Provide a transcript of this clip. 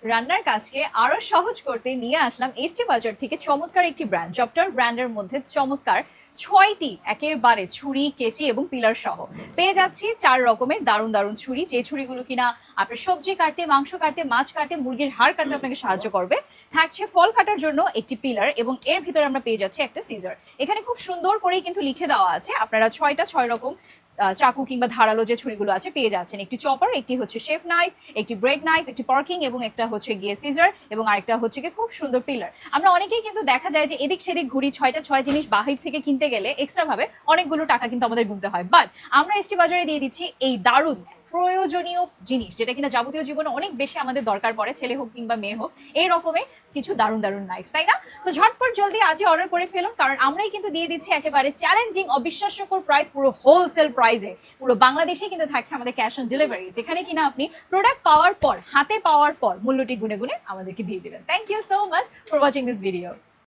রান্নার কাজকে আরো সহজ করতে নিয়ে আসলাম এসটি বাজার থেকে চমৎকার একটি ব্র্যান্ড। চপটার ব্র্যান্ডের মধ্যে চমৎকার 6টি একেবারে ছুরি, কেচি এবং পিলার সহ পেয়ে যাচ্ছি 4 রকমের দারুণ দারুণ ছুরি, যে ছুরিগুলো কিনা আপনার সবজি কাটতে, মাংস কাটতে, মাছ কাটতে, মুরগির হাড় কাটতে আপনাকে সাহায্য করবে। থাকছে ফল কাটার জন্য একটি পিলার এবং এর ভিতরে আমরা পেয়ে যাচ্ছি একটা সিজার। এখানে খুব সুন্দর করেই কিন্তু লিখে দেওয়া আছে আপনারা 6 রকম চাকু কিংবা ধারালো যে ছুরিগুলো আছে পেয়ে যাচ্ছেন। একটি চপার, একটি হচ্ছে শেফ নাইফ, একটি ব্রেড নাইফ, একটি পার্কিং এবং একটা হচ্ছে গিয়ে সিজার এবং আরেকটা হচ্ছে গিয়ে খুব সুন্দর পিলার। আমরা অনেকেই কিন্তু দেখা যায় যে এদিক সেদিক ঘুরি, 6 জিনিস বাহির থেকে কিনতে গেলে এক্সট্রা ভাবে অনেকগুলো টাকা কিন্তু আমাদের গুনতে হয়। বাট আমরা এসটি বাজারে দিয়ে দিচ্ছি এই দারুণ প্রয়োজনীয় জিনিস, যেটা কিনা যাবতীয় জীবনে অনেক বেশি আমাদের দরকার পড়ে, ছেলে হোক কিংবা মেয়ে হোক, এই রকমের কিছু দারুণ দারুণ নাইফ, তাই না? তো ঝটপট জলদি আজই অর্ডার করে ফেলুন, কারণ আমরাই কিন্তু দিয়ে দিচ্ছি একেবারে চ্যালেঞ্জিং অবিশ্বাস্যকর প্রাইস, পুরো হোলসেল প্রাইসে। পুরো বাংলাদেশে কিন্তু থাকছে আমাদের ক্যাশ অন ডেলিভারি, যেখানে কিনা আপনি প্রোডাক্ট পাওয়ার পর, হাতে পাওয়ার পর মূল্যটি গুনে গুনে আমাদেরকে দিয়ে দেবেন। Thank you so much for watching this video.